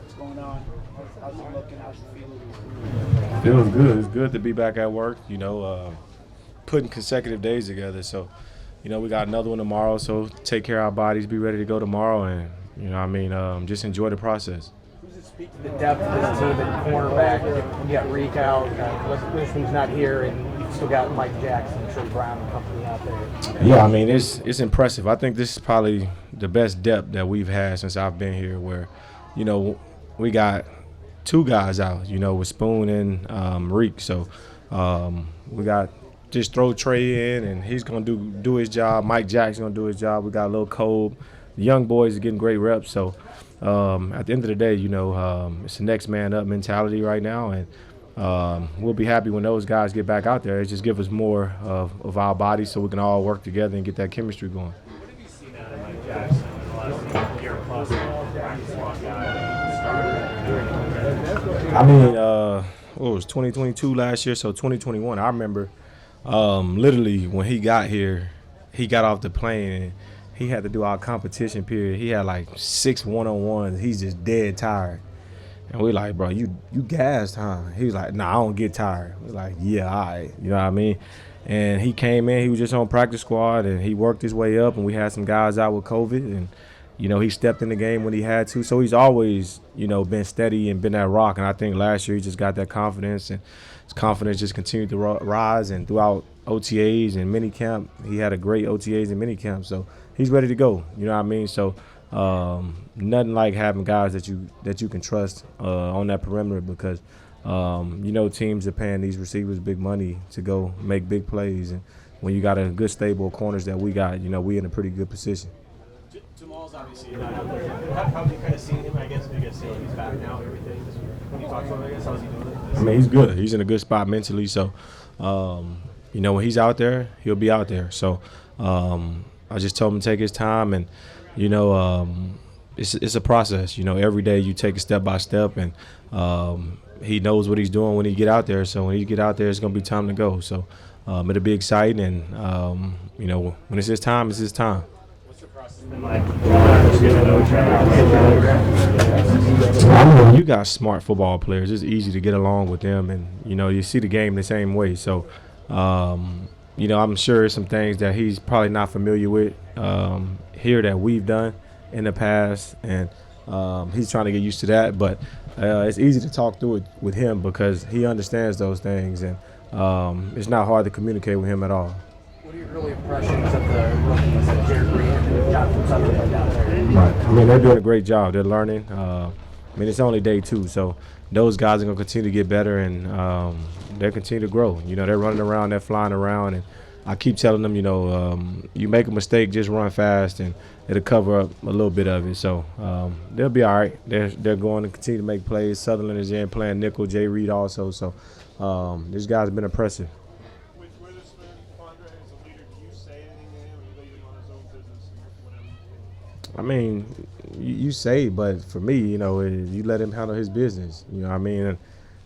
What's going on? How's it looking? How's it feeling? Feels good. It's good to be back at work. Putting consecutive days together. So, we got another one tomorrow. So take care of our bodies, be ready to go tomorrow, and just enjoy the process. Does it speak to the depth of this team at cornerback? You got Reek out, Winston's not here, and you still got Mike Jackson, Trey Brown, and company out there. Yeah, it's impressive. I think this is probably the best depth that we've had since I've been here. Where, we got two guys out, with Spoon and Reek. So we got just throw Trey in, and he's gonna do his job. Mike Jackson's gonna do his job. We got a little Cole. The young boys are getting great reps. So at the end of the day, it's the next man up mentality right now, and we'll be happy when those guys get back out there. It just gives us more of our bodies so we can all work together and get that chemistry going. What have you seen out of Mike Jackson in the last year plus practice squad guy started? I mean, what was 2022 last year? So 2021, I remember literally when he got here, he got off the plane and he had to do our competition period. He had like 6 one-on-ones. He's just dead tired. And we like, bro, you gassed, huh? He was like, nah, I don't get tired. We're like, yeah, all right. You know what I mean? And he came in, he was just on practice squad, and he worked his way up, and we had some guys out with COVID, and, he stepped in the game when he had to. So he's always, been steady and been that rock. And I think last year he just got that confidence, and his confidence just continued to rise. And throughout OTAs and minicamp, he had a great OTAs and minicamp. So he's ready to go. You know what I mean? So nothing like having guys that you can trust on that perimeter because, teams are paying these receivers big money to go make big plays. And when you got a good stable of corners that we got, we in a pretty good position. Jamal's obviously not out there. How have you kind of seen him? I guess you guys see he's back now and everything. When you talk to him, I guess, how's he doing? I mean, he's good. He's in a good spot mentally. So, when he's out there, he'll be out there. So, I just told him to take his time, and it's a process. Every day you take it step by step, and he knows what he's doing when he get out there. So when he get out there, it's gonna be time to go. So it'll be exciting, and when it's his time, it's his time. What's your process been like? Just getting to know each other. I mean, you got smart football players. It's easy to get along with them, and you see the game the same way. So. I'm sure there's some things that he's probably not familiar with here that we've done in the past, and he's trying to get used to that. But it's easy to talk through it with him because he understands those things, and it's not hard to communicate with him at all. What are your early impressions of the rookies that Jared Green and Jonathan Sutherland out there? Right. I mean, they're doing a great job. They're learning. It's only day 2, so those guys are going to continue to get better, and they'll continue to grow. They're running around, they're flying around, and I keep telling them, you make a mistake, just run fast, and it'll cover up a little bit of it. So they'll be all right. They're going to continue to make plays. Sutherland is in playing nickel, Jay Reed also. So this guy's been impressive. With Witherspoon, Quandre as a leader, do you say anything to him, or you leave him on his own business and whatever you do? I mean, you say, but for me, you let him handle his business. And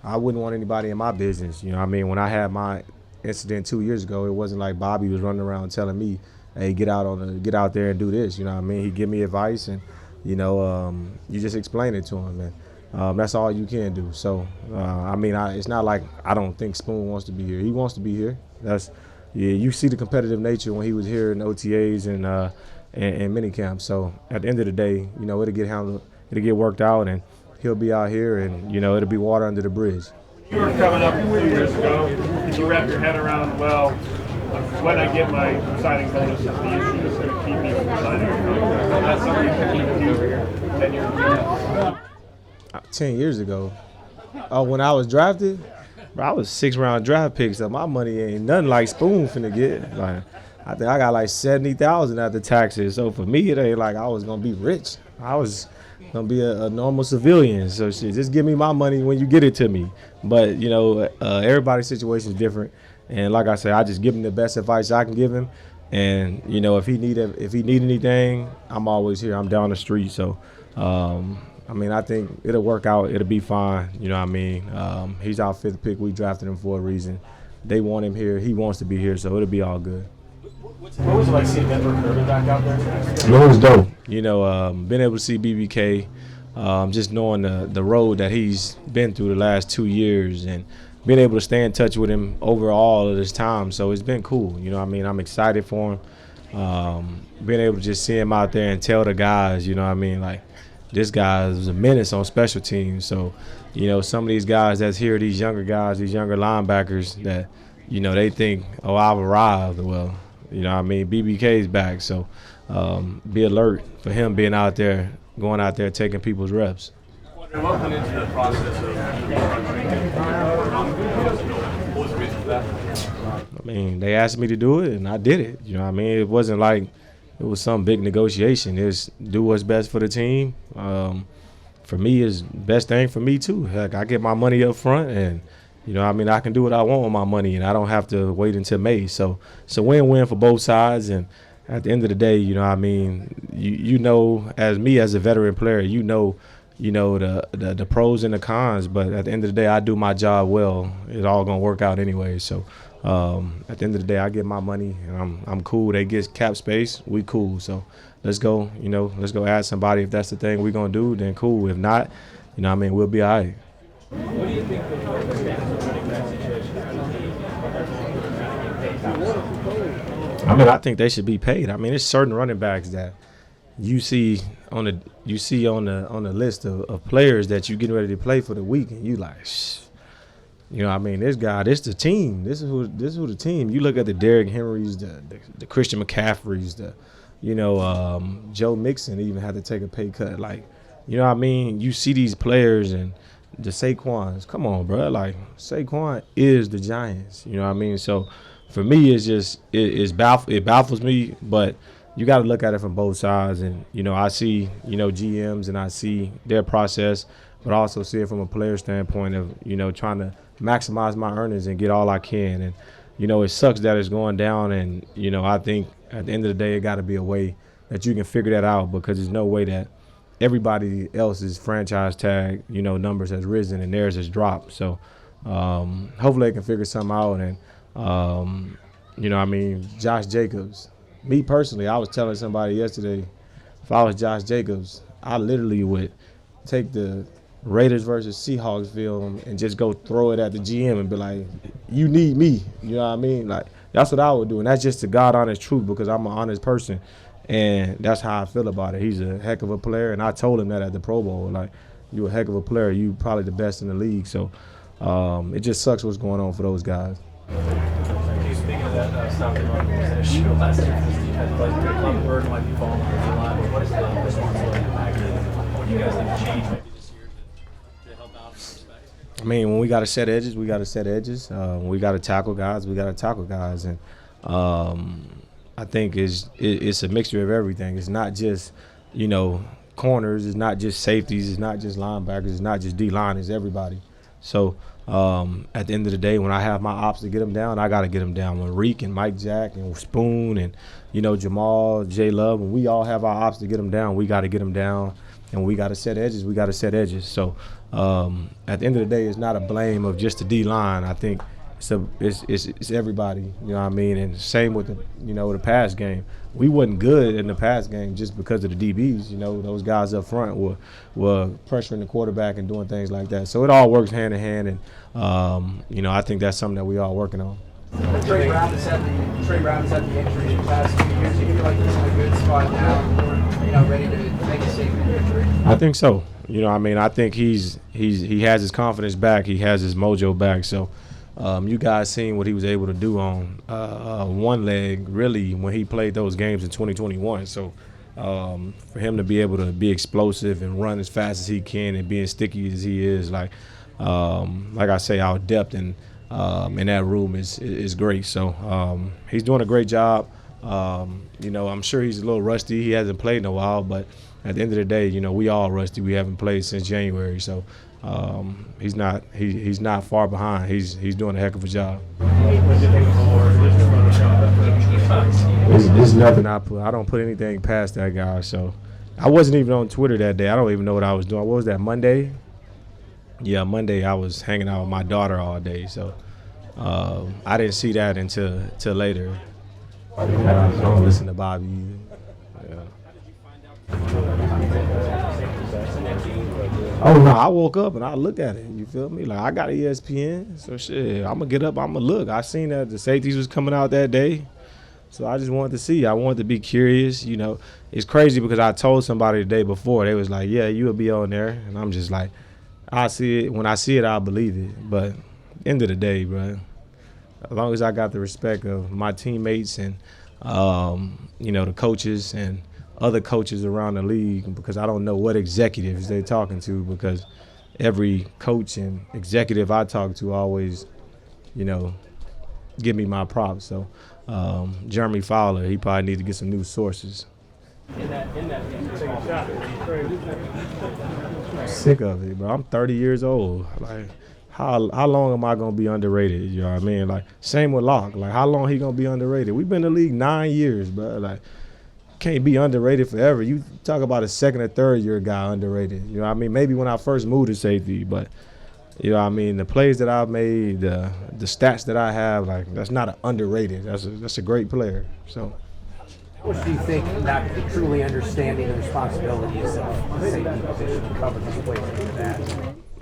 I wouldn't want anybody in my business. When I had my incident 2 years ago, it wasn't like Bobby was running around telling me, hey, get out there and do this. He give me advice, and you just explain it to him, and that's all you can do. So it's not like I don't think Spoon wants to be here. He wants to be here. You see the competitive nature when he was here in OTAs and minicamp. So at the end of the day, it'll get handled, it'll get worked out, and he'll be out here, and it'll be water under the bridge. You were coming up 2 years ago. Did you wrap your head around, well, when I get my signing bonus is the issue that's going to keep me from signing? That's something you can keep you over here 10 years ago. 10 years ago? Oh, when I was drafted? Bro, I was 6th-round draft pick, so my money ain't nothing like Spoon finna get. Like, I think I got like $70,000 after taxes. So for me, it ain't like I was gonna be rich. I was gonna be a normal civilian. So shit, just give me my money when you get it to me. But everybody's situation is different. And like I said, I just give him the best advice I can give him. And if he need anything, I'm always here. I'm down the street. So I think it'll work out. It'll be fine. He's our 5th pick. We drafted him for a reason. They want him here. He wants to be here. So it'll be all good. What was it like seeing Denver Kirby back out there? It was dope. Being able to see BBK, just knowing the road that he's been through the last 2 years and being able to stay in touch with him over all of this time. So it's been cool. You know what I mean? I'm excited for him. Being able to just see him out there and tell the guys, you know what I mean, like, this guy is a menace on special teams. So, you know, some of these guys that's here, these younger guys, these younger linebackers that, you know, they think, oh, I've arrived. Well, you know what I mean, BBK's back. So be alert for him being out there, going out there, taking people's reps. And what went into the process of restructuring? What was the reason for that? I mean, they asked me to do it, and I did it. You know what I mean? It wasn't like it was some big negotiation. It's do what's best for the team. For me, it's best thing for me, too. Heck, I get my money up front, and, you know what I mean, I can do what I want with my money, and I don't have to wait until May. So it's a win-win for both sides, and at the end of the day, you know what I mean, you know, as me as a veteran player, you know the pros and the cons, but at the end of the day, I do my job well. It's all gonna work out anyway. So at the end of the day, I get my money and I'm cool. They get cap space, we cool. So let's go, you know, let's go add somebody. If that's the thing we're gonna do, then cool. If not, you know what I mean, we'll be all right. What do you think the running back situation I mean, I think they should be paid. I mean, there's certain running backs that you see on the list of players that you getting ready to play for the week, and you like, shh. You know what I mean? This guy, this the team. This is who the team. You look at the Derrick Henrys, the Christian McCaffreys, Joe Mixon even had to take a pay cut. Like, you know what I mean? You see these players and the Saquons. Come on, bro. Like, Saquon is the Giants. You know what I mean? So for me, it's just it baffles me, but you got to look at it from both sides. And, you know, I see, you know, GMs and I see their process, but I also see it from a player standpoint of, you know, trying to maximize my earnings and get all I can. And, you know, it sucks that it's going down. And, you know, I think at the end of the day, it got to be a way that you can figure that out, because there's no way that everybody else's franchise tag, you know, numbers has risen and theirs has dropped. So hopefully they can figure something out. And, you know, I mean, Josh Jacobs, me personally, I was telling somebody yesterday, if I was Josh Jacobs, I literally would take the Raiders versus Seahawks film and just go throw it at the GM and be like, you need me. You know what I mean? Like, that's what I would do. And that's just the God honest truth, because I'm an honest person. And that's how I feel about it. He's a heck of a player. And I told him that at the Pro Bowl. Like, you're a heck of a player. You probably the best in the league. So it just sucks what's going on for those guys. Speaking of that, stopping run was an issue last year. This team had played pretty clever. Bird might be falling on the line, but what is the responsibility in back end? What do you guys need to change maybe this year to help out in some respects? I mean, when we got to set edges, we got to set edges. When we got to tackle guys, we got to tackle guys. And I think it's a mixture of everything. It's not just, you know, corners. It's not just safeties. It's not just linebackers. It's not just D-line. It's everybody. So at the end of the day, when I have my ops to get them down, I got to get them down. When Reek and Mike Jack and Spoon and, you know, Jamal, J Love, when we all have our ops to get them down, we got to get them down. And we got to set edges. We got to set edges. So at the end of the day, it's not a blame of just the D-line. I think it's everybody. You know what I mean? And same with the pass game. We wasn't good in the pass game just because of the DBs. You know, those guys up front were pressuring the quarterback and doing things like that. So it all works hand in hand. And you know, I think that's something that we all working on. Trey Brown has had the injury in the past 2 years. Do you feel like he's in a good spot now, you know, ready to make a statement injury? I think so. You know, I mean, I think he has his confidence back. He has his mojo back. So you guys seen what he was able to do on one leg, really, when he played those games in 2021. So for him to be able to be explosive and run as fast as he can and being sticky as he is, like I say, our depth in that room is great. So he's doing a great job. You know, I'm sure he's a little rusty. He hasn't played in a while, but at the end of the day, you know, we all rusty. We haven't played since January, so he's not far behind. He's doing a heck of a job. There's nothing I don't put anything past that guy. So I wasn't even on Twitter that day. I don't even know what I was doing. What was that, Monday? Yeah, Monday I was hanging out with my daughter all day, so I didn't see that until later. I don't listen to Bobby either. Yeah. Oh no, I woke up and I looked at it. You feel me? Like I got ESPN, so shit. I'm gonna get up. I'm gonna look. I seen that the safeties was coming out that day, so I just wanted to see. I wanted to be curious. You know, it's crazy because I told somebody the day before. They was like, "Yeah, you'll be on there," and I'm just like, "I see it. When I see it, I'll believe it." But end of the day, bro, as long as I got the respect of my teammates and you know, the coaches and other coaches around the league, because I don't know what executives they're talking to, because every coach and executive I talk to always, you know, give me my props. So Jeremy Fowler, he probably need to get some new sources. I'm sick of it, bro. I'm 30 years old. Like, how long am I gonna be underrated? You know what I mean? Like, same with Locke. Like, how long he gonna be underrated? We've been in the league 9 years, bro. Like, can't be underrated forever. You talk about a second or third year guy underrated. You know what I mean? Maybe when I first moved to safety, but you know what I mean? The plays that I've made, the stats that I have, like, that's not an underrated. That's a great player. So. How much do you think not truly understanding the responsibilities of the safety position and cover this place into that?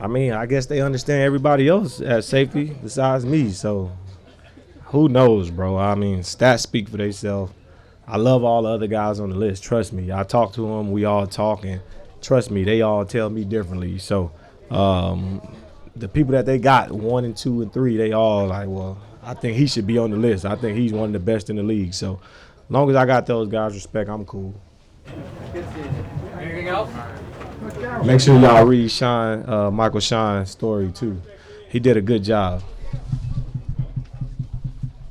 I mean, I guess they understand everybody else at safety besides me. So who knows, bro? I mean, stats speak for themselves. I love all the other guys on the list. Trust me. I talk to them. We all talk. And trust me, they all tell me differently. So the people that they got, 1 and 2 and 3, they all like, well, I think he should be on the list. I think he's one of the best in the league. So as long as I got those guys' respect, I'm cool. Anything else? Make sure y'all read Michael Shine's story, too. He did a good job.